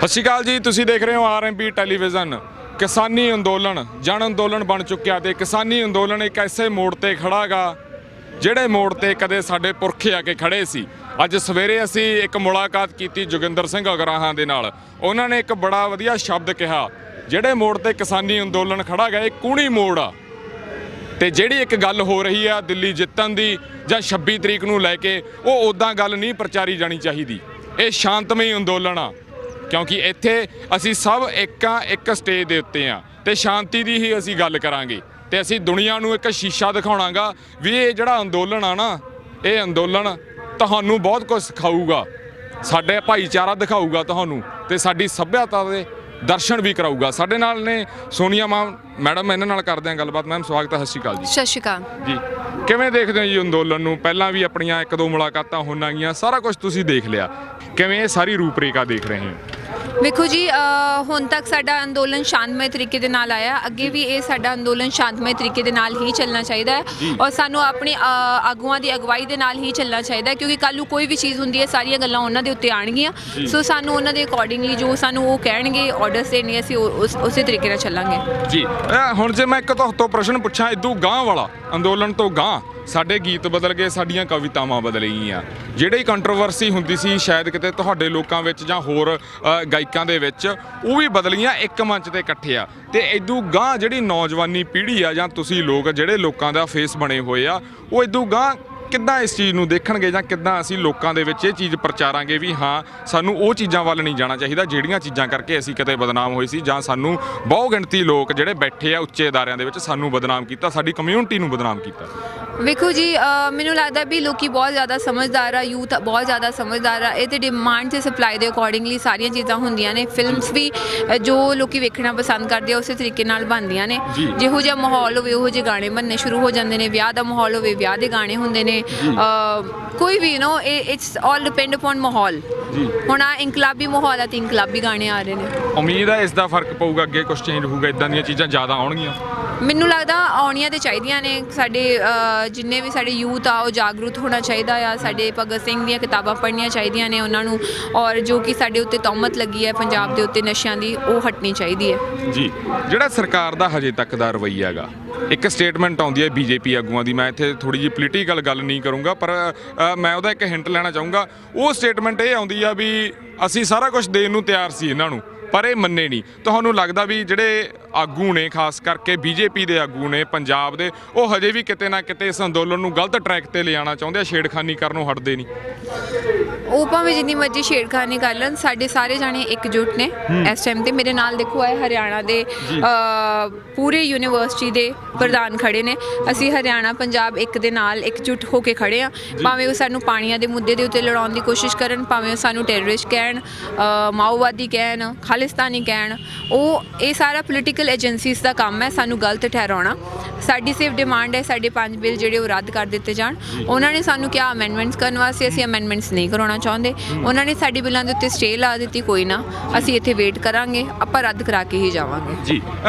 ਸਤਿ ਸ਼੍ਰੀ ਅਕਾਲ ਜੀ, ਤੁਸੀਂ ਦੇਖ ਰਹੇ ਹੋ ਆਰਐਮਪੀ ਟੈਲੀਵਿਜ਼ਨ। ਕਿਸਾਨੀ ਅੰਦੋਲਨ ਜਨ ਅੰਦੋਲਨ ਬਣ ਚੁੱਕਿਆ ਤੇ ਕਿਸਾਨੀ ਅੰਦੋਲਨ ਇੱਕ ਐਸੇ ਮੋੜ ਤੇ ਖੜਾ ਗਾ ਜਿਹੜੇ ਮੋੜ ਤੇ ਕਦੇ ਸਾਡੇ ਪੁਰਖੇ ਆ ਕੇ ਖੜੇ ਸੀ। ਅੱਜ ਸਵੇਰੇ ਅਸੀਂ ਇੱਕ ਮੁਲਾਕਾਤ ਕੀਤੀ ਜੋਗਿੰਦਰ ਸਿੰਘ ਅਗਰਾਹਾਂ ਦੇ ਨਾਲ। ਉਹਨਾਂ ਨੇ ਇੱਕ ਬੜਾ ਵਧੀਆ ਸ਼ਬਦ ਕਿਹਾ, ਜਿਹੜੇ ਮੋੜ ਤੇ ਕਿਸਾਨੀ ਅੰਦੋਲਨ ਖੜਾ ਗਾ ਇਹ ਕੂਣੀ ਮੋੜ ਆ। ਤੇ ਜਿਹੜੀ ਇੱਕ ਗੱਲ ਹੋ ਰਹੀ ਆ ਦਿੱਲੀ ਜਿੱਤਣ ਦੀ ਜਾਂ 26 ਤਰੀਕ ਨੂੰ ਲੈ ਕੇ, ਉਹ ਉੱਦਾਂ ਗੱਲ ਨਹੀਂ ਪ੍ਰਚਾਰੀ ਜਾਣੀ ਚਾਹੀਦੀ। ਇਹ ਸ਼ਾਂਤਮਈ ਅੰਦੋਲਨ ਆ, ਕਿਉਂਕਿ ਇੱਥੇ ਅਸੀਂ ਸਭ ਇੱਕ ਸਟੇਜ ਦੇ ਉੱਤੇ ਆ ਤੇ ਸ਼ਾਂਤੀ ਦੀ ਹੀ ਅਸੀਂ ਗੱਲ ਕਰਾਂਗੇ। ਤੇ ਅਸੀਂ ਦੁਨੀਆ ਨੂੰ ਇੱਕ ਸ਼ੀਸ਼ਾ ਦਿਖਾਉਣਾਗਾ ਵੀ ਇਹ ਜਿਹੜਾ ਅੰਦੋਲਨ ਆ ਨਾ, ਇਹ ਅੰਦੋਲਨ ਤੁਹਾਨੂੰ ਬਹੁਤ ਕੁਝ ਸਿਖਾਊਗਾ, ਸਾਡੇ ਭਾਈਚਾਰਾ ਦਿਖਾਊਗਾ ਤੁਹਾਨੂੰ, ਤੇ ਸਾਡੀ ਸੱਭਿਅਤਾ ਦੇ ਦਰਸ਼ਨ ਵੀ ਕਰਾਊਗਾ। ਸਾਡੇ ਨਾਲ ਨੇ ਸੋਨੀਆ ਮੈਡਮ, ਇਹਨਾਂ ਨਾਲ ਕਰਦੇ ਹਾਂ ਗੱਲਬਾਤ। ਮੈਮ ਸਵਾਗਤ ਹੈ, ਸਤਿ ਸ਼੍ਰੀ ਅਕਾਲ ਜੀ। ਸਤਿ ਸ਼੍ਰੀ ਅਕਾਲ ਜੀ। ਕਿਵੇਂ ਦੇਖਦੇ ਹੋ ਜੀ ਅੰਦੋਲਨ ਨੂੰ? ਪਹਿਲਾਂ ਵੀ ਆਪਣੀਆਂ ਇੱਕ ਦੋ ਮੁਲਾਕਾਤਾਂ ਹੋਣਾਂ ਗਈਆਂ, ਸਾਰਾ ਕੁਝ ਤੁਸੀਂ ਦੇਖ ਲਿਆ, ਕਿਵੇਂ ਇਹ ਸਾਰੀ ਰੂਪਰੇਖਾ ਦੇਖ ਰਹੇ ਹੋ? ਵੇਖੋ ਜੀ, ਹੁਣ ਤੱਕ ਸਾਡਾ ਅੰਦੋਲਨ ਸ਼ਾਂਤਮਈ ਤਰੀਕੇ ਦੇ ਨਾਲ ਆਇਆ, ਅੱਗੇ ਵੀ ਇਹ ਸਾਡਾ ਅੰਦੋਲਨ ਸ਼ਾਂਤਮਈ ਤਰੀਕੇ ਦੇ ਨਾਲ ਹੀ ਚੱਲਣਾ ਚਾਹੀਦਾ ਹੈ ਔਰ ਸਾਨੂੰ ਆਪਣੇ ਆਗੂਆਂ ਦੀ ਅਗਵਾਈ ਦੇ ਨਾਲ ਹੀ ਚੱਲਣਾ ਚਾਹੀਦਾ ਹੈ, ਕਿਉਂਕਿ ਕੱਲ੍ਹ ਨੂੰ ਕੋਈ ਵੀ ਚੀਜ਼ ਹੁੰਦੀ ਹੈ ਸਾਰੀਆਂ ਗੱਲਾਂ ਉਹਨਾਂ ਦੇ ਉੱਤੇ ਆਉਣਗੀਆਂ। ਸੋ ਸਾਨੂੰ ਉਹਨਾਂ ਦੇ ਅਕੋਰਡਿੰਗਲੀ ਜੋ ਸਾਨੂੰ ਉਹ ਕਹਿਣਗੇ ਆਰਡਰਸ ਦੇਣੇ, ਅਸੀਂ ਉਸੇ ਤਰੀਕੇ ਨਾਲ ਚੱਲਾਂਗੇ ਜੀ। ਹੁਣ ਜੇ ਮੈਂ ਇੱਕ ਤੋਂ ਪ੍ਰਸ਼ਨ ਪੁੱਛਾਂ, ਇਦੋਂ ਗਾਂਹ ਵਾਲਾ ਅੰਦੋਲਨ ਤੋਂ ਗਾਂਹ ਸਾਡੇ ਗੀਤ ਬਦਲ ਗਏ, ਸਾਡੀਆਂ ਕਵਿਤਾਵਾਂ ਬਦਲ ਗਈਆਂ। ਜਿਹੜੀ ਕੰਟਰੋਵਰਸੀ ਹੁੰਦੀ ਸੀ ਸ਼ਾਇਦ ਕਿਤੇ ਤੁਹਾਡੇ ਲੋਕਾਂ ਵਿੱਚ ਜਾਂ ਹੋਰ ਗਾਇਕਾਂ ਦੇ ਵਿੱਚ, ਉਹ ਵੀ ਬਦਲ ਗਈਆਂ, ਇੱਕ ਮੰਚ ਤੇ ਇਕੱਠੇ ਆ। ਤੇ ਇਦੋਂ ਗਾਂਹ ਜਿਹੜੀ ਨੌਜਵਾਨੀ ਪੀੜ੍ਹੀ ਆ ਜਾਂ ਤੁਸੀਂ ਲੋਕ ਜਿਹੜੇ ਲੋਕਾਂ ਦਾ ਫੇਸ ਬਣੇ ਹੋਏ ਆ, ਉਹ ਇਦੋਂ ਗਾਂਹ ਕਿੱਦਾਂ ਇਸ ਚੀਜ਼ ਨੂੰ ਦੇਖਣਗੇ ਜਾਂ ਕਿੱਦਾਂ ਅਸੀਂ ਲੋਕਾਂ ਦੇ ਵਿੱਚ ਇਹ ਚੀਜ਼ ਪ੍ਰਚਾਰਾਂਗੇ ਵੀ ਹਾਂ ਸਾਨੂੰ ਉਹ ਚੀਜ਼ਾਂ ਵੱਲ ਨਹੀਂ ਜਾਣਾ ਚਾਹੀਦਾ ਜਿਹੜੀਆਂ ਚੀਜ਼ਾਂ ਕਰਕੇ ਅਸੀਂ ਕਿਤੇ ਬਦਨਾਮ ਹੋਏ ਸੀ, ਜਾਂ ਸਾਨੂੰ ਬਹੁ ਗਿਣਤੀ ਲੋਕ ਜਿਹੜੇ ਬੈਠੇ ਆ ਉੱਚੇ ਅਦਾਰਿਆਂ ਦੇ ਵਿੱਚ ਸਾਨੂੰ ਬਦਨਾਮ ਕੀਤਾ, ਸਾਡੀ ਕਮਿਊਨਿਟੀ ਨੂੰ ਬਦਨਾਮ ਕੀਤਾ? ਵੇਖੋ ਜੀ, ਮੈਨੂੰ ਲੱਗਦਾ ਵੀ ਲੋਕੀ ਬਹੁਤ ਜ਼ਿਆਦਾ ਸਮਝਦਾਰ ਆ, ਯੂਥ ਬਹੁਤ ਜ਼ਿਆਦਾ ਸਮਝਦਾਰ ਆ। ਇਹ ਤੇ ਡਿਮਾਂਡ ਤੇ ਸਪਲਾਈ ਦੇ ਅਕੋਰਡਿੰਗਲੀ ਸਾਰੀਆਂ ਚੀਜ਼ਾਂ ਹੁੰਦੀਆਂ ਨੇ। ਫਿਲਮਸ ਵੀ ਜੋ ਲੋਕੀ ਵੇਖਣਾ ਪਸੰਦ ਕਰਦੇ ਆ ਉਸੇ ਤਰੀਕੇ ਨਾਲ ਬਣਦੀਆਂ ਨੇ। ਜਿਹੋ ਜਿਹਾ ਮਾਹੌਲ ਹੋਵੇ ਉਹੋ ਜਿਹੇ ਗਾਣੇ ਬਣਨੇ ਸ਼ੁਰੂ ਹੋ ਜਾਂਦੇ ਨੇ। ਵਿਆਹ ਦਾ ਮਾਹੌਲ ਹੋਵੇ ਵਿਆਹ ਦੇ ਗਾਣੇ ਹੁੰਦੇ ਨੇ। ਕੋਈ ਵੀ ਇਟਸ ਆਲ ਡਿਪੈਂਡ ਅਪਨ ਮਾਹੌਲ। ਹੁਣ ਆ ਇਨਕਲਾਬੀ ਮਾਹੌਲ ਆ ਤੇ ਇਨਕਲਾਬੀ ਗਾਣੇ ਆ ਰਹੇ ਨੇ। ਉਮੀਦ ਹੈ ਇਸ ਦਾ ਫਰਕ ਪਊਗਾ, ਅੱਗੇ ਕੁਝ ਚੇਂਜ ਹੋਊਗਾ, ਇਦਾਂ ਦੀਆਂ ਚੀਜ਼ਾਂ ਜ਼ਿਆਦਾ ਆਉਣਗੀਆਂ? ਮੈਨੂੰ ਲੱਗਦਾ ਆਉਣੀਆਂ ਤੇ ਚਾਹੀਦੀਆਂ ਨੇ। ਸਾਡੇ ਜਿੰਨੇ ਵੀ ਸਾਡੇ ਯੂਥ ਆ ਉਹ ਜਾਗਰੂਕ ਹੋਣਾ ਚਾਹੀਦਾ ਆ। ਸਾਡੇ ਭਗਤ ਸਿੰਘ ਦੀਆਂ ਕਿਤਾਬਾਂ ਪੜ੍ਹਨੀਆਂ ਚਾਹੀਦੀਆਂ ਨੇ ਉਹਨਾਂ ਨੂੰ, ਔਰ ਜੋ ਕਿ ਸਾਡੇ ਉੱਤੇ ਤੌਮਤ ਲੱਗੀ ਹੈ ਪੰਜਾਬ ਦੇ ਉੱਤੇ ਨਸ਼ਿਆਂ ਦੀ, ਉਹ ਹਟਣੀ ਚਾਹੀਦੀ ਹੈ ਜੀ। ਜਿਹੜਾ ਸਰਕਾਰ ਦਾ ਹਜੇ ਤੱਕ ਦਾ ਰਵੱਈਆ ਹੈਗਾ, ਇੱਕ ਸਟੇਟਮੈਂਟ ਆਉਂਦੀ ਹੈ ਬੀਜੇਪੀ ਆਗੂਆਂ ਦੀ, ਮੈਂ ਇੱਥੇ ਥੋੜ੍ਹੀ ਜਿਹੀ ਪੋਲੀਟੀਕਲ ਗੱਲ ਨਹੀਂ ਕਰੂੰਗਾ, ਪਰ ਮੈਂ ਉਹਦਾ ਇੱਕ ਹਿੰਟ ਲੈਣਾ ਚਾਹੂੰਗਾ। ਉਹ ਸਟੇਟਮੈਂਟ ਇਹ ਆਉਂਦੀ ਆ ਵੀ ਅਸੀਂ ਸਾਰਾ ਕੁਝ ਦੇਣ ਨੂੰ ਤਿਆਰ ਸੀ ਇਹਨਾਂ ਨੂੰ, ਪਰ ਇਹ ਮੰਨੇ ਨਹੀਂ। ਤੁਹਾਨੂੰ ਲੱਗਦਾ ਵੀ ਜਿਹੜੇ ਆਗੂ ਨੇ, ਖਾਸ ਕਰਕੇ ਬੀਜੇਪੀ ਦੇ ਆਗੂ ਨੇ ਪੰਜਾਬ ਦੇ, ਉਹ ਹਜੇ ਵੀ ਕਿਤੇ ਨਾ ਕਿਤੇ ਇਸ ਅੰਦੋਲਨ ਨੂੰ ਗਲਤ ਟਰੈਕ ਤੇ ਲਿਆਉਣਾ ਚਾਹੁੰਦੇ ਆ, ਛੇੜਖਾਨੀ ਕਰਨੋਂ ਹਟਦੇ ਨਹੀਂ? ਉਹ ਭਾਵੇਂ ਜਿੰਨੀ ਮਰਜ਼ੀ ਛੇੜਖਾਨੀ ਕਰ ਲੈਣ, ਸਾਡੇ ਸਾਰੇ ਜਾਣੇ ਇਕਜੁੱਟ ਨੇ ਇਸ ਟਾਈਮ ਤੇ। ਮੇਰੇ ਨਾਲ ਦੇਖੋ ਆਏ ਹਰਿਆਣਾ ਦੇ ਪੂਰੇ ਯੂਨੀਵਰਸਿਟੀ ਦੇ ਪ੍ਰਧਾਨ ਖੜੇ ਨੇ। ਅਸੀਂ ਹਰਿਆਣਾ ਪੰਜਾਬ ਇੱਕ ਦੇ ਨਾਲ ਇਕਜੁੱਟ ਹੋ ਕੇ ਖੜੇ ਆ। ਭਾਵੇਂ ਉਹ ਸਾਨੂੰ ਪਾਣੀਆਂ ਦੇ ਮੁੱਦੇ ਦੇ ਉੱਤੇ ਲੜਾਉਣ ਦੀ ਕੋਸ਼ਿਸ਼ ਕਰਨ, ਭਾਵੇਂ ਉਹ ਸਾਨੂੰ ਟੈਰਰਿਸਟ ਕਹਿਣ, ਮਾਓਵਾਦੀ ਕਹਿਣ, ਖਾਲਿਸਤਾਨੀ ਕਹਿਣ, ਉਹ ਇਹ ਸਾਰਾ ਪੋਲੀਟੀਕਲ ਏਜੰਸੀਜ਼ ਦਾ ਕੰਮ ਹੈ ਸਾਨੂੰ ਗਲਤ ਠਹਿਰਾਉਣਾ। ਸਾਡੀ ਸਿਰਫ ਡਿਮਾਂਡ ਹੈ ਸਾਡੇ 5 ਬਿੱਲ ਜਿਹੜੇ ਉਹ ਰੱਦ ਕਰ ਦਿੱਤੇ ਜਾਣ। ਉਹਨਾਂ ਨੇ ਸਾਨੂੰ ਕਿਹਾ ਅਮੈਂਡਮੈਂਟਸ ਕਰਨ ਵਾਸਤੇ, ਅਸੀਂ ਅਮੈਂਡਮੈਂਟਸ ਨਹੀਂ ਕਰਾਉਣਾ ਚਾਹੁੰਦੇ। ਉਹਨਾਂ ਨੇ ਸਾਡੀ ਬਿੱਲਾਂ ਦੇ ਉੱਤੇ ਸਟੇ ਲਾ ਦਿੱਤੀ, ਕੋਈ ਨਾ, ਅਸੀਂ ਇੱਥੇ ਵੇਟ ਕਰਾਂਗੇ, ਆਪਾਂ ਰੱਦ ਕਰਾ ਕੇ ਹੀ ਜਾਵਾਂਗੇ ਜੀ।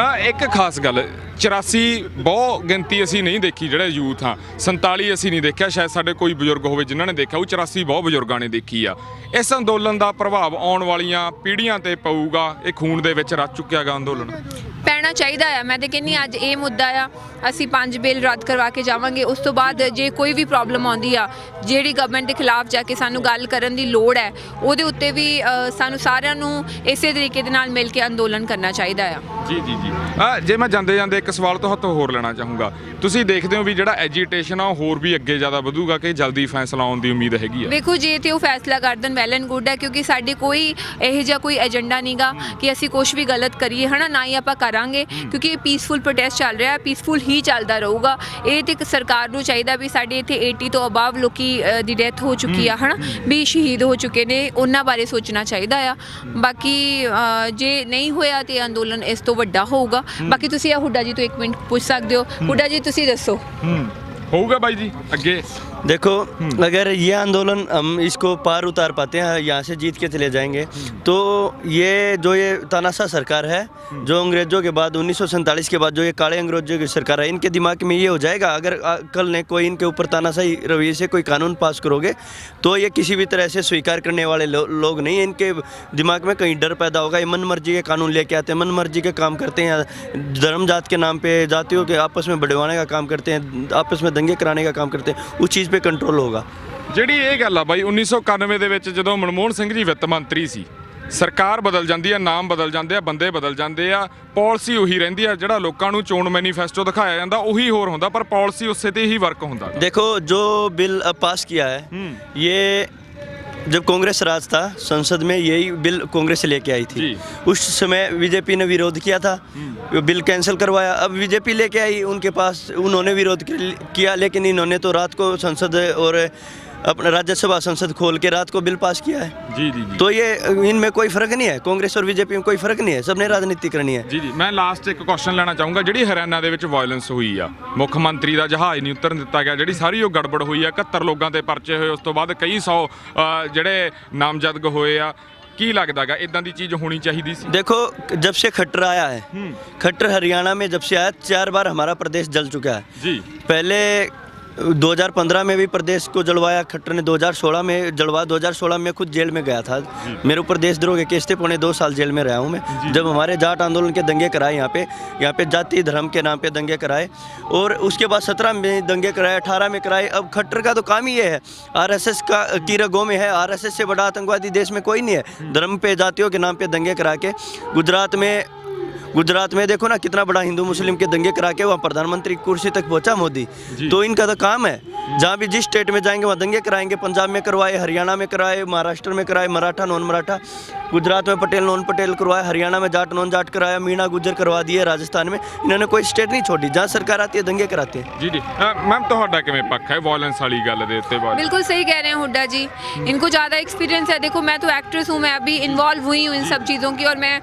ਇੱਕ ਖਾਸ ਗੱਲ, 84 ਬਹੁ ਗਿਣਤੀ ਅਸੀਂ ਨਹੀਂ ਦੇਖੀ ਜਿਹੜੇ ਯੂਥ ਆ, 47 ਅਸੀਂ ਨਹੀਂ ਦੇਖਿਆ, ਸ਼ਾਇਦ ਸਾਡੇ ਕੋਈ ਬਜ਼ੁਰਗ ਹੋਵੇ ਜਿਨ੍ਹਾਂ ਨੇ ਦੇਖਿਆ, ਉਹ 84 ਬਹੁਤ ਬਜ਼ੁਰਗਾਂ ਨੇ ਦੇਖੀ ਆ। ਇਸ ਅੰਦੋਲਨ ਦਾ ਪ੍ਰਭਾਵ ਆਉਣ ਵਾਲੀਆਂ ਪੀੜ੍ਹੀਆਂ ਤੇ ਪਊਗਾ? ਇਹ ਖੂਨ ਦੇ ਵਿੱਚ ਰਚ ਚੁੱਕਿਆ ਗਾ ਅੰਦੋਲਨ? ਪੈਣਾ ਚਾਹੀਦਾ ਆ। ਮੈਂ ਤਾਂ ਕਹਿੰਦੀ ਅੱਜ ਇਹ ਮੁੱਦਾ ਆ, ਅਸੀਂ 5 ਬਿੱਲ ਰੱਦ ਕਰਵਾ ਕੇ ਜਾਵਾਂਗੇ। ਉਸ ਤੋਂ ਬਾਅਦ ਜੇ ਕੋਈ ਵੀ ਪ੍ਰੋਬਲਮ ਆਉਂਦੀ ਆ, ਜਿਹੜੀ ਗਵਰਨਮੈਂਟ ਦੇ ਖਿਲਾਫ ਜਾ ਕੇ ਸਾਨੂੰ ਗੱਲ ਕਰਨ ਦੀ ਲੋੜ ਹੈ, ਉਹਦੇ ਉੱਤੇ ਵੀ ਸਾਨੂੰ ਸਾਰਿਆਂ ਨੂੰ ਇਸੇ ਤਰੀਕੇ ਦੇ ਨਾਲ ਮਿਲ ਕੇ ਅੰਦੋਲਨ ਕਰਨਾ ਚਾਹੀਦਾ ਆ। ਜੀ ਜੀ ਜੀ। ਜੇ ਮੈਂ ਜਾਂਦੇ ਜਾਂਦੇ ਇੱਕ ਸਵਾਲ ਤੁਹਾਤੋਂ ਹੋਰ ਲੈਣਾ ਚਾਹੂੰਗਾ, ਤੁਸੀਂ ਦੇਖਦੇ ਹੋ ਵੀ ਜਿਹੜਾ ਐਜੀਟੇਸ਼ਨ ਆ ਉਹ ਹੋਰ ਵੀ ਅੱਗੇ ਜ਼ਿਆਦਾ ਵਧੂਗਾ ਕਿ ਜਲਦੀ ਫੈਸਲਾ ਆਉਣ ਦੀ ਉਮੀਦ ਹੈਗੀ ਆ? ਵੇਖੋ ਜੇ ਤੇ ਉਹ ਫੈਸਲਾ ਕਰ ਦੇਣ ਵੈਲ ਐਂਡ ਗੁੱਡ ਹੈ, ਕਿਉਂਕਿ ਸਾਡੇ ਕੋਈ ਇਹੋ ਜਿਹਾ ਕੋਈ ਏਜੰਡਾ ਨਹੀਂਗਾ ਕਿ ਅਸੀਂ ਕੁਝ ਵੀ ਗਲਤ ਕਰੀਏ, ਹੈ ਨਾ, ਨਾ ਹੀ ਆਪਾਂ ਕਰਾਂਗੇ, ਕਿਉਂਕਿ ਇਹ ਪੀਸਫੁਲ ਪ੍ਰੋਟੈਸਟ ਚੱਲ ਰਿਹਾ, ਪੀਸਫੁਲ ਹੀ ਚੱਲਦਾ ਰਹੂਗਾ। ਇਹ ਤੇ ਸਰਕਾਰ ਨੂੰ ਚਾਹੀਦਾ ਵੀ ਸਾਡੇ ਇੱਥੇ 80 ਤੋਂ ਅਬਵ ਲੋਕੀ ਦੀ ਡੈਥ ਹੋ ਚੁੱਕੀ ਆ, ਹੈ ਨਾ, ਵੀ ਸ਼ਹੀਦ ਹੋ ਚੁੱਕੇ ਨੇ, ਉਹਨਾਂ ਬਾਰੇ ਸੋਚਣਾ ਚਾਹੀਦਾ ਆ। ਬਾਕੀ ਜੇ ਨਹੀਂ ਹੋਇਆ ਤੇ ਅੰਦੋਲਨ ਇਸ ਤੋਂ ਵੱਡਾ ਹੋਊਗਾ। ਬਾਕੀ ਤੁਸੀਂ ਹੁੱਡਾ ਜੀ ਤੋਂ 1 ਮਿੰਟ ਪੁੱਛ ਸਕਦੇ ਹੋ। ਹੁੱਡਾ ਜੀ ਤੁਸੀਂ ਦੱਸੋ। ਹੋਊਗਾ ਬਾਈ ਜੀ ਅੱਗੇ? देखो, अगर ये आंदोलन हम इसको पार उतार पाते हैं, यहाँ से जीत के चले जाएंगे, तो ये तानाशाह सरकार है, जो अंग्रेज़ों के बाद 1947 के बाद जो ये काले अंग्रेज़ों की सरकार है, इनके दिमाग में ये हो जाएगा, अगर कल ने कोई इनके ऊपर तानाशाही रवैये से कोई कानून पास करोगे तो ये किसी भी तरह से स्वीकार करने वाले लोग नहीं हैं। इनके दिमाग में कहीं डर पैदा होगा, ये मन मर्जी के कानून लेके आते हैं, मन मर्जी के काम करते हैं, धर्म जात के नाम पे जातियों के आपस में बढ़वाने का काम करते हैं, आपस में दंगे कराने का काम करते हैं, उस चीज़ पे कंट्रोल होगा। ਜਿਹੜੀ ਇਹ ਗੱਲ ਆ ਬਾਈ 1991 ਦੇ ਵਿੱਚ ਜਦੋਂ ਮਨਮੋਹਨ ਸਿੰਘ ਜੀ ਵਿੱਤ ਮੰਤਰੀ ਸੀ, ਸਰਕਾਰ ਬਦਲ ਜਾਂਦੀ ਆ, ਨਾਮ ਬਦਲ ਜਾਂਦੇ ਆ, ਬੰਦੇ ਬਦਲ ਜਾਂਦੇ ਆ, ਪਾਲਿਸੀ ਉਹੀ ਰਹਿੰਦੀ ਆ, ਜਿਹੜਾ ਲੋਕਾਂ ਨੂੰ ਚੋਣ ਮੈਨੀਫੈਸਟੋ ਦਿਖਾਇਆ ਜਾਂਦਾ ਉਹੀ ਹੋਰ ਹੁੰਦਾ, ਪਰ ਪਾਲਿਸੀ ਉਸੇ ਤੇ ਹੀ ਵਰਕ ਹੁੰਦਾ। देखो, जो बिल अब पास किया है, ये जब कांग्रेस राज था संसद में, यही बिल कांग्रेस से लेके आई थी। जी। उस समय बीजेपी ने विरोध किया था, बिल कैंसिल करवाया। अब बीजेपी लेके आई, उनके पास उन्होंने विरोध किया, लेकिन इन्होंने तो रात को संसद और अपना राज्यसभा संसद खोल के रात को बिल पास किया है। जी जी जी। तो ये इनमें कोई फर्क नहीं है, कांग्रेस और बीजेपी में कोई फर्क नहीं है, सबने राजनीति करनी है। ਜੀ ਜੀ ਮੈਂ ਲਾਸਟ ਇੱਕ ਕੁਐਸਚਨ ਲੈਣਾ ਚਾਹੂੰਗਾ। ਜਿਹੜੀ ਹਰਿਆਣਾ ਦੇ ਵਿੱਚ ਵਾਇਲੈਂਸ ਹੋਈ ਆ, ਮੁੱਖ ਮੰਤਰੀ ਦਾ ਜਹਾਜ਼ ਨਹੀਂ ਉਤਰਨ ਦਿੱਤਾ ਗਿਆ, ਜਿਹੜੀ ਸਾਰੀ ਉਹ ਗੜਬੜ ਹੋਈ ਆ, 71 ਲੋਕਾਂ ਤੇ ਪਰਚੇ ਹੋਏ, ਉਸ ਤੋਂ ਬਾਅਦ ਕਈ ਸੌ ਜਿਹੜੇ ਨਾਮਜ਼ਦਗ ਹੋਏ ਆ, ਕੀ ਲੱਗਦਾਗਾ ਇਦਾਂ ਦੀ ਚੀਜ਼ ਹੋਣੀ ਚਾਹੀਦੀ ਸੀ? देखो, जब से खट्टर आया है, खट्टर हरियाणा में जब से आया, 4 बार हमारा प्रदेश जल चुका है। जी। पहले 2015 में भी प्रदेश को जलवाया खट्टर ने, 2016 में जलवाया, 2016 में खुद जेल में गया था। मेरे ऊपर देशद्रोह के केस थे, 2.5 साल जेल में रहा हूँ मैं। जब हमारे जाट आंदोलन के दंगे कराए यहाँ पे जाति धर्म के नाम पे दंगे कराए, और उसके बाद 17 में दंगे कराए, 18 में कराए। अब खट्टर का तो काम ही ये है, RSS की रगों में है, RSS से बड़ा आतंकवादी देश में कोई नहीं है। धर्म पे जातियों के नाम पे दंगे करा के गुजरात में देखो ना, कितना बड़ा हिंदू मुस्लिम के दंगे करा के वहाँ प्रधानमंत्री कुर्सी तक पहुँचा मोदी। तो इनका तो काम है, जहाँ भी जिस स्टेट में जाएंगे वहाँ दंगे कराएंगे। पंजाब में करवाए, हरियाणा में कराए, महाराष्ट्र में कराए, मराठा नॉन मराठा, गुजरात में पटेल नॉन पटेल करवाए, हरियाणा में जाट नॉन जाट कराया, मीणा गुज्जर करवा दिए, राजस्थान में इन्होंने कोई स्टेट नहीं छोड़ी, जहाँ सरकार आती है दंगे कराते हैं। ਜੀ ਜੀ ਮੈਮ ਤੁਹਾਡਾ ਕਿਵੇਂ ਪੱਖ ਹੈ ਵਾਇਲੈਂਸ ਵਾਲੀ ਗੱਲ ਦੇ ਉੱਤੇ ਬਾਰੇ? बिल्कुल सही कह रहे हैं हुड्डा जी, इनको ज़्यादा एक्सपीरियंस है। देखो, मैं तो एक्ट्रेस हूँ, मैं अभी इन्वॉल्व हुई हूँ इन सब चीज़ों की, और मैं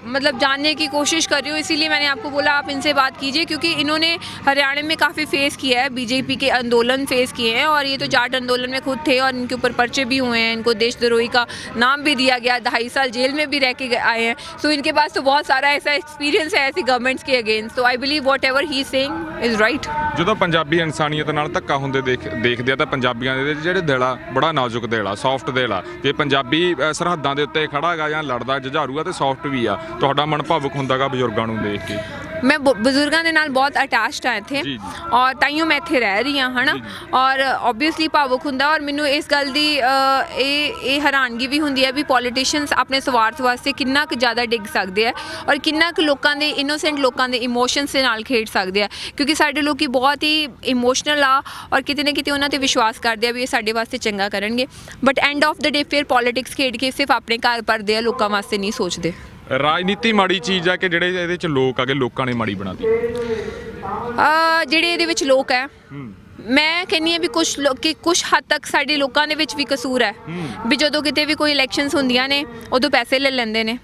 मतलब जानने की कोशिश कर रही हूँ, इसीलिए मैंने आपको बोला आप इनसे बात कीजिए, क्योंकि इन्होंने हरियाणा में काफ़ी फेस किया है, बीजेपी के आंदोलन फेस किए हैं, और ये तो जाट आंदोलन में खुद थे, और इनके ऊपर पर्चे भी हुए हैं, इनको देशद्रोही का नाम भी दिया गया, 2.5 साल जेल में भी रह के आए हैं। सो इनके पास तो बहुत सारा ऐसा एक्सपीरियंस है ऐसी गवर्नमेंट्स के अगेंस्ट। तो I believe what ever he saying is right. ਜਦੋਂ ਪੰਜਾਬੀ ਇਨਸਾਨੀਅਤ ਨਾਲ ਧੱਕਾ ਹੁੰਦੇ ਦੇਖਦੇ ਆ ਤਾਂ ਪੰਜਾਬੀਆਂ ਦੇ ਜਿਹੜੇ ਦਿਲ ਆ ਬੜਾ ਨਾਜ਼ੁਕ ਦਿਲ ਆ, ਸੌਫਟ ਦਿਲ ਆ। ਜੇ ਪੰਜਾਬੀ ਸਰਹੱਦਾਂ ਦੇ ਉੱਤੇ ਖੜਾ ਗਾ ਜਾਂ ਲੜਦਾ ਜੁਝਾਰੂ ਆ ਤੇ ਸੌਫਟ ਵੀ ਆ, ਤੁਹਾਡਾ ਮਨ ਭਾਵੁਕ ਹੁੰਦਾਗਾ ਬਜ਼ੁਰਗਾਂ ਨੂੰ ਦੇਖ ਕੇ? मैं बुजुर्गों के नाल बहुत अटैच्ड है थे, जी। और ताइयों मैं इत्थे रह रही हाँ, है ना, और ऑब्वियसली भावुक हुंदा, और मैनू इस गल दी हैरानगी भी हुंदी है भी पॉलिटिशियंस अपने स्वार्थ वास्ते किन्ना कुछ ज़्यादा डिग सकते हैं, और किन्ना कुछ लोगों के इनोसेंट लोगों के इमोशनस के नाल खेड सकते हैं, क्योंकि साडे लोग बहुत ही इमोशनल आ, और किते ना किते उन्हां ते विश्वास करते हैं भी ये साडे वास्ते चंगा करनगे, but end of the day फिर पॉलिटिक्स खेड के सिर्फ अपने घर भरदे आ, लोगों वास्ते नहीं सोचते। ਰਾਜਨੀਤੀ ਮਾੜੀ ਚੀਜ਼ ਆ ਕਿ ਜਿਹੜੇ ਇਹਦੇ ਚ ਲੋਕ ਆਗੇ ਲੋਕਾਂ ਨੇ ਮਾੜੀ ਬਣਾਤੀ? ਜਿਹੜੇ ਇਹਦੇ ਵਿੱਚ ਲੋਕ ਹੈ, ਮੈਂ ਕਹਿੰਨੀ ਆ ਵੀ ਕੁਝ ਹੱਦ ਤੱਕ ਸਾਡੇ ਲੋਕਾਂ ਦੇ ਵਿੱਚ ਵੀ ਕਸੂਰ ਹੈ ਵੀ ਜਦੋਂ ਕਿਤੇ ਵੀ ਕੋਈ ਇਲੈਕਸ਼ਨਸ ਹੁੰਦੀਆਂ ਨੇ ਉਦੋਂ ਪੈਸੇ ਲੈ ਲੈਂਦੇ ਨੇ,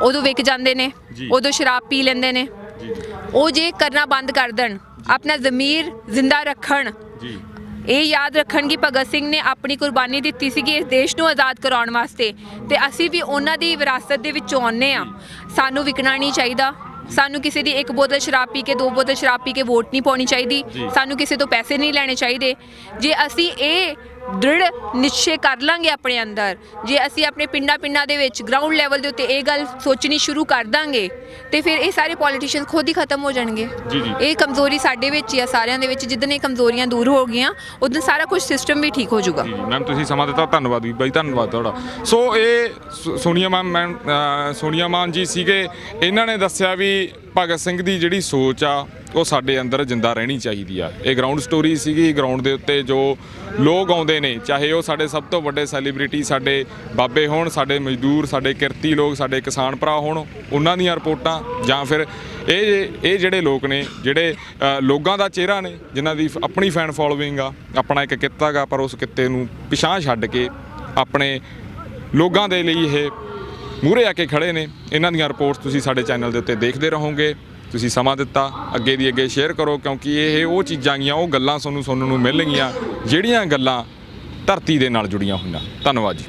ਉਦੋਂ ਵਿਕ ਜਾਂਦੇ ਨੇ, ਉਦੋਂ ਸ਼ਰਾਬ ਪੀ ਲੈਂਦੇ ਨੇ। ਉਹ ਜੇ ਕਰਨਾ ਬੰਦ ਕਰ ਦੇਣ, ਆਪਣਾ ਜ਼ਮੀਰ ਜ਼ਿੰਦਾ ਰੱਖਣ, ਇਹ ਯਾਦ ਰੱਖਣ ਕਿ ਭਗਤ ਸਿੰਘ ਨੇ ਆਪਣੀ ਕੁਰਬਾਨੀ ਦਿੱਤੀ ਸੀਗੀ ਇਸ ਦੇਸ਼ ਨੂੰ ਆਜ਼ਾਦ ਕਰਾਉਣ ਵਾਸਤੇ, ਤੇ ਅਸੀਂ ਵੀ ਉਹਨਾਂ ਦੀ ਵਿਰਾਸਤ ਦੇ ਵਿੱਚੋਂ ਆਉਂਦੇ ਆ। ਸਾਨੂੰ ਵਿਕਣਾ ਨਹੀਂ ਚਾਹੀਦਾ, ਸਾਨੂੰ ਕਿਸੇ ਦੀ 1 ਬੋਤਲ ਸ਼ਰਾਬ ਪੀ ਕੇ 2 ਬੋਤਲ ਸ਼ਰਾਬ ਪੀ ਕੇ ਵੋਟ ਨਹੀਂ ਪਾਉਣੀ ਚਾਹੀਦੀ, ਸਾਨੂੰ ਕਿਸੇ ਤੋਂ ਪੈਸੇ ਨਹੀਂ ਲੈਣੇ ਚਾਹੀਦੇ। ਜੇ ਅਸੀਂ ਇਹ ਦ੍ਰਿੜ ਨਿਸ਼ਚੇ ਕਰ ਲਾਂਗੇ ਆਪਣੇ ਅੰਦਰ, ਜੇ ਅਸੀਂ ਆਪਣੇ ਪਿੰਡਾਂ ਦੇ ਵਿੱਚ ਗਰਾਊਂਡ ਲੈਵਲ ਦੇ ਉੱਤੇ ਇਹ ਗੱਲ ਸੋਚਣੀ ਸ਼ੁਰੂ ਕਰ ਦਾਂਗੇ, ਤੇ ਫਿਰ ਇਹ ਸਾਰੇ ਪੋਲੀਟੀਸ਼ੀਅਨ ਖੁਦ ਹੀ ਖਤਮ ਹੋ ਜਾਣਗੇ। ਇਹ ਕਮਜ਼ੋਰੀ ਸਾਡੇ ਵਿੱਚ ਹੀ ਆ, ਸਾਰਿਆਂ ਦੇ ਵਿੱਚ। ਜਿੱਦਣ ਇਹ ਕਮਜ਼ੋਰੀਆਂ ਦੂਰ ਹੋ ਗਈਆਂ ਉਦੋਂ ਸਾਰਾ ਕੁਝ ਸਿਸਟਮ ਵੀ ਠੀਕ ਹੋ ਜਾਊਗਾ। ਮੈਮ ਤੁਸੀਂ ਸਮਾਂ ਦਿੱਤਾ, ਧੰਨਵਾਦ ਵੀ ਬਾਈ, ਧੰਨਵਾਦ ਤੁਹਾਡਾ। ਸੋ ਇਹ ਸੋਨੀਆ ਮਾਨ ਜੀ ਸੀਗੇ, ਇਹਨਾਂ ਨੇ ਦੱਸਿਆ ਵੀ ਭਗਤ ਸਿੰਘ ਦੀ ਜਿਹੜੀ ਸੋਚ ਆ ਉਹ ਸਾਡੇ ਅੰਦਰ ਜਿੰਦਾ ਰਹਿਣੀ ਚਾਹੀਦੀ ਆ। ਇਹ ਗਰਾਊਂਡ ਸਟੋਰੀ ਸੀਗੀ। ਗਰਾਊਂਡ ਦੇ ਉੱਤੇ ਜੋ ਲੋਕ ਆਉਂਦੇ ਨੇ, ਚਾਹੇ ਉਹ ਸਾਡੇ ਸਭ ਤੋਂ ਵੱਡੇ ਸੈਲੀਬ੍ਰਿਟੀ ਸਾਡੇ ਬਾਬੇ ਹੋਣ, ਸਾਡੇ ਮਜ਼ਦੂਰ, ਸਾਡੇ ਕਿਰਤੀ ਲੋਕ, ਸਾਡੇ ਕਿਸਾਨ ਭਰਾ ਹੋਣ, ਉਹਨਾਂ ਦੀਆਂ ਰਿਪੋਰਟਾਂ, ਜਾਂ ਫਿਰ ਇਹ ਜਿਹੜੇ ਲੋਕ ਨੇ ਜਿਹੜੇ ਲੋਕਾਂ ਦਾ ਚਿਹਰਾ ਨੇ, ਜਿਨ੍ਹਾਂ ਦੀ ਆਪਣੀ ਫੈਨ ਫੋਲੋਇੰਗ ਆ, ਆਪਣਾ ਇੱਕ ਕਿੱਤਾ ਗਾ, ਪਰ ਉਸ ਕਿੱਤੇ ਨੂੰ ਪਿਛਾਂਹ ਛੱਡ ਕੇ ਆਪਣੇ ਲੋਕਾਂ ਦੇ ਲਈ ਇਹ ਮੂਹਰੇ ਆ ਕੇ ਖੜੇ ਨੇ। ਇਹਨਾਂ ਦੀਆਂ ਰਿਪੋਰਟਸ ਤੁਸੀਂ ਸਾਡੇ ਚੈਨਲ ਦੇ ਉੱਤੇ ਦੇਖਦੇ ਰਹੋਗੇ। ਤੁਸੀਂ ਸਮਾਂ ਦਿੱਤਾ, ਅੱਗੇ ਦੀ ਅੱਗੇ ਸ਼ੇਅਰ ਕਰੋ, ਕਿਉਂਕਿ ਇਹ ਉਹ ਚੀਜ਼ਾਂ ਗੀਆਂ, ਉਹ ਗੱਲਾਂ ਤੁਹਾਨੂੰ ਸੁਣਨ ਨੂੰ ਮਿਲਣਗੀਆਂ ਜਿਹੜੀਆਂ ਗੱਲਾਂ ਧਰਤੀ ਦੇ ਨਾਲ ਜੁੜੀਆਂ ਹੋਈਆਂ। ਧੰਨਵਾਦ ਜੀ।